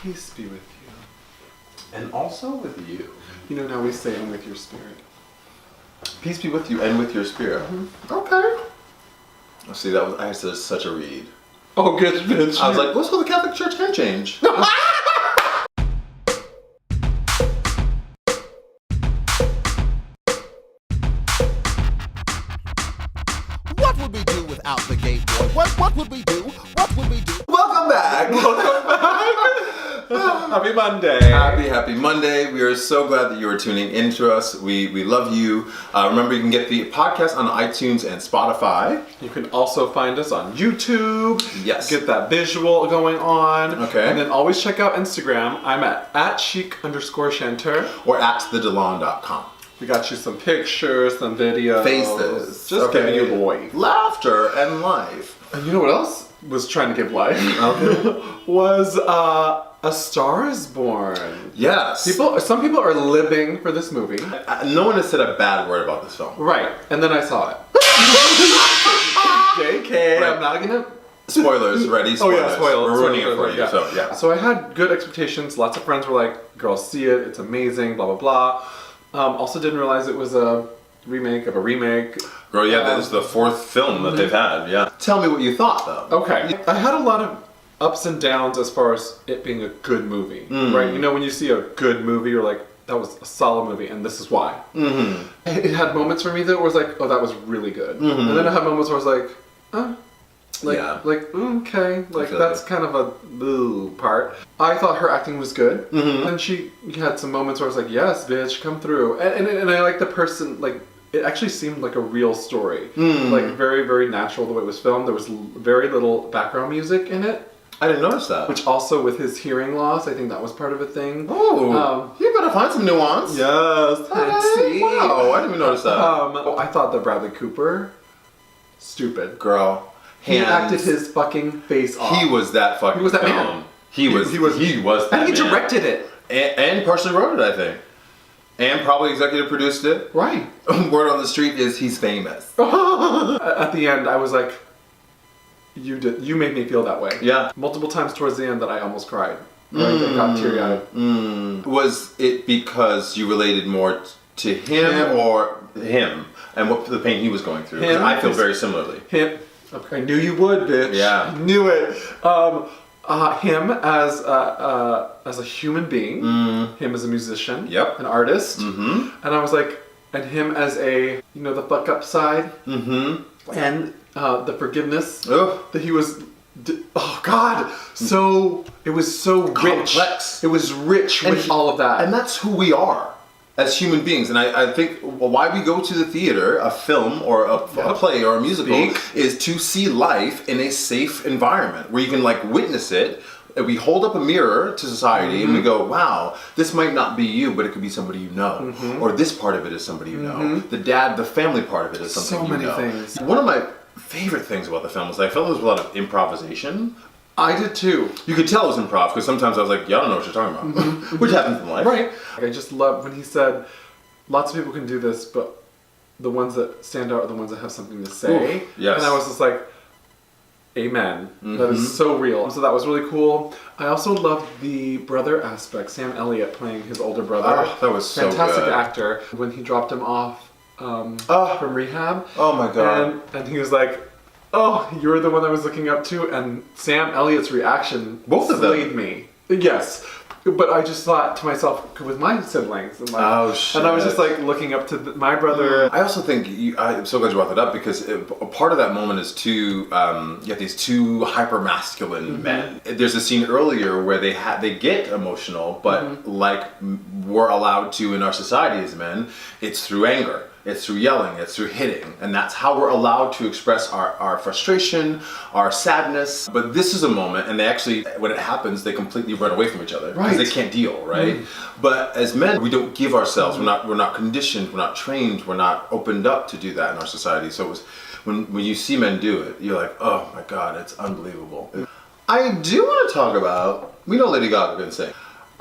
Peace be with you. And also with you. You know, now we say, and with your spirit. Peace be with you and with your spirit. Mm-hmm. Okay. See, that was, I said such a read. Oh, good bitch. I was like, let's go to the Catholic Church can change. What would we do without the gay boy? What would we do? What would we do? Welcome back. Welcome back. Happy Monday. Happy Monday. We are so glad that you are tuning in to us. We love you. Remember, you can get the podcast on iTunes and Spotify. You can also find us on YouTube. Yes. Get that visual going on. Okay. And then always check out Instagram. I'm at chic_chanter. Or at thedelon.com. We got you some pictures, some videos. Faces. Just giving you life. Laughter and life. And you know what else was trying to give life? Okay. Was A Star is Born. Yes. Some people are living for this movie. No one has said a bad word about this film. Right. And then I saw it. JK. Right. I'm not gonna... Spoilers, ready? Spoilers. Oh yeah, spoilers. We're ruining it for Spoilers, you, yeah. so yeah. So I had good expectations. Lots of friends were like, girls, see it. It's amazing, blah, blah, blah. Also didn't realize it was a remake of a remake. Girl, yeah, this is the fourth film that they've had, yeah. Tell me what you thought, though. Okay. I had a lot of ups and downs as far as it being a good movie, right? You know, when you see a good movie, you're like, that was a solid movie, and this is why. Mm-hmm. It had moments for me that was like, oh, that was really good. Mm-hmm. And then it had moments where I was like, okay, like that's kind of a boo part. I thought her acting was good, and she had some moments where I was like, yes, bitch, come through. And I like the person, like, it actually seemed like a real story. Like, very, very natural the way it was filmed. There was very little background music in it. I didn't notice that. Which also, with his hearing loss, I think that was part of a thing. Oh, you better find some nuance. Yes, Hey, wow, I didn't even notice that. I thought that Bradley Cooper, stupid. Girl. He acted his fucking face off. He was that fucking He was that film. man. He was that And he man. directed it. And partially wrote it, I think. And probably executive produced it. Right. Word on the street is he's famous. At the end, I was like, you made me feel that way. Yeah. Multiple times towards the end that I almost cried. Right? I got teary-eyed. Was it because you related more to him or him? And what the pain he was going through? 'Cause I feel very similarly. Him. Okay, I knew you would, bitch. Yeah. I knew it. Him as a human being, him as a musician, an artist, and I was like, and him as the fuck up side, and the forgiveness that he was. Oh God! So it was so rich. Complex. It was rich with all of that, and that's who we are as human beings. And I think why we go to the theater, a film or a play or a musical, is to see life in a safe environment where you can like witness it. We hold up a mirror to society and we go, wow, this might not be you, but it could be somebody you know. Or this part of it is somebody you know. The family part of it is something you know. So many things. One of my favorite things about the film was I felt there was a lot of improvisation. I did too. You could tell it was improv because sometimes I was like, yeah, I don't know what you're talking about. Which happens in life. Right. I just loved when he said, lots of people can do this, but the ones that stand out are the ones that have something to say. Ooh, yes. And I was just like, amen. That is so real. So that was really cool. I also loved the brother aspect. Sam Elliott playing his older brother. Oh, that was so fantastic good. actor. When he dropped him off from rehab. Oh my God. And he was like, oh, you're the one I was looking up to, and Sam Elliott's reaction slayed me. Yes, but I just thought to myself, with my siblings, and like, and I was just like looking up to my brother. I also think I'm so glad you brought that up because a part of that moment is you have these two hyper masculine men. There's a scene earlier where they get emotional, but like we're allowed to in our society as men, it's through anger. It's through yelling, it's through hitting, and that's how we're allowed to express our frustration, our sadness. But this is a moment, and they actually, when it happens, they completely run away from each other because they can't deal, right? But as men, we don't give ourselves. We're not conditioned. We're not trained. We're not opened up to do that in our society. So it was, when you see men do it, you're like, oh my God, it's unbelievable. I do want to talk about. We know Lady Gaga can sing.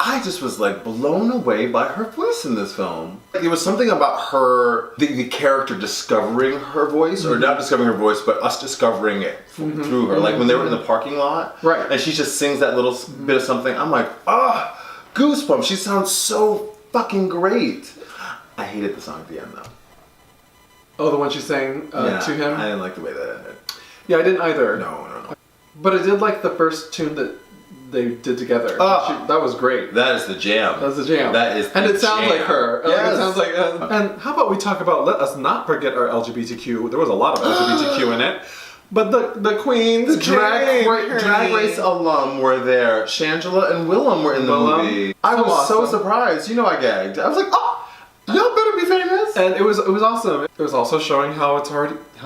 I just was like blown away by her voice in this film. It was something about her, the character discovering her voice, or not discovering her voice, but us discovering it through her. Like when they were in the parking lot, right? And she just sings that little bit of something. I'm like, goosebumps. She sounds so fucking great. I hated the song at the end though. Oh, the one she sang to him? I didn't like the way that ended. Yeah, I didn't either. No. But I did like the first tune that they did together. That was great. That is the jam. That's the jam. That is the And it sounds jam. like her. Yes. It sounds like... and how about we talk about, let us not forget our LGBTQ. There was a lot of LGBTQ in it. But the queens, the drag race alum were there. Shangela and Willem were in the movie. I was so surprised. You know, I gagged. I was like, y'all better be famous. And it was awesome. It was also showing how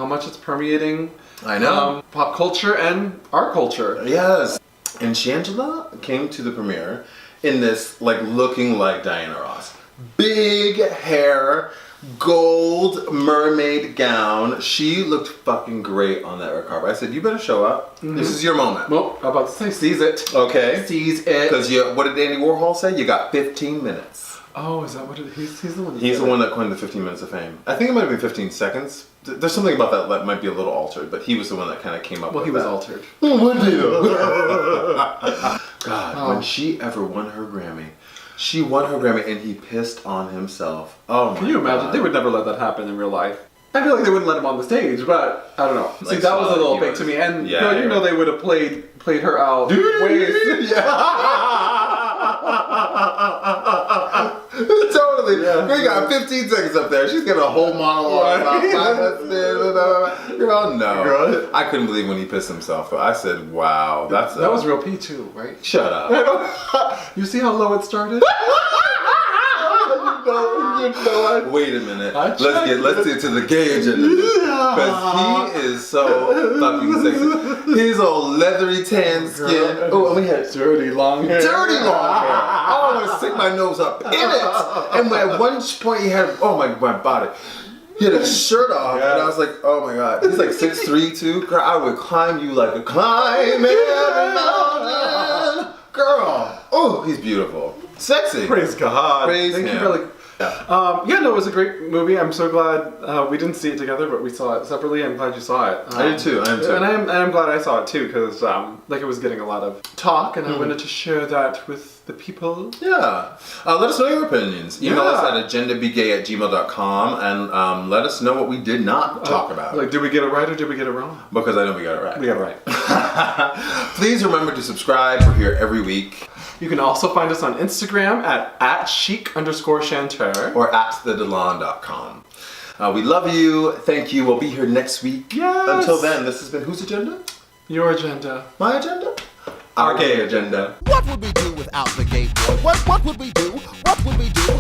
much it's permeating. I know. Pop culture and our culture. Yes. And Shangela came to the premiere in this, like, looking like Diana Ross. Big hair, gold mermaid gown. She looked fucking great on that red carpet. I said, you better show up. This is your moment. Well, I'm about to say, seize it. Okay. Seize it. Because what did Andy Warhol say? You got 15 minutes. Oh, is that what it is? He's the one. He's the one that coined the 15 minutes of fame. I think it might have been 15 seconds. There's something about that might be a little altered, but he was the one that kind of came up with that. Well, he was altered. What deal? God, when she ever won her Grammy. She won her Grammy and he pissed on himself. Oh my God. Can you imagine? They would never let that happen in real life. I feel like they wouldn't let him on the stage, but I don't know. Like, see, that was a little big to me. And yeah, you know they would have played her out way. Totally. We got 15 seconds up there. She's got a whole monologue about girl, no. Girl. I couldn't believe when he pissed himself. I said, wow, that was real P too, right? Shut up. You see how low it started? You know Wait a minute. Let's get to the gay agenda. Because he is so fucking sexy. His old leathery tan skin. Oh, and we had dirty long hair. Dirty long hair. Oh, I want to stick my nose up in it. And at one point he had, my body. He had his shirt off, and I was like, oh my God. He's like 6'3" too. Girl, I would climb you like a climbing mountain. Girl. Oh, he's beautiful. Sexy. Praise God. Thank you for it was a great movie. I'm so glad we didn't see it together, but we saw it separately. I'm glad you saw it. I did too. I am too. And I'm glad I saw it too, because it was getting a lot of talk, and I wanted to share that with the people. Yeah. Let us know your opinions. Email us at agendabegay@gmail.com and let us know what we did not talk about. Like, did we get it right or did we get it wrong? Because I know we got it right. We got it right. Please remember to subscribe. We're here every week. You can also find us on Instagram at chic_chanteur. Or at thedelon.com. We love you. Thank you. We'll be here next week. Yes. Until then, this has been Whose Agenda? Your agenda. My agenda? Our gay agenda. What would we do without the gay boy? What would we do? What would we do?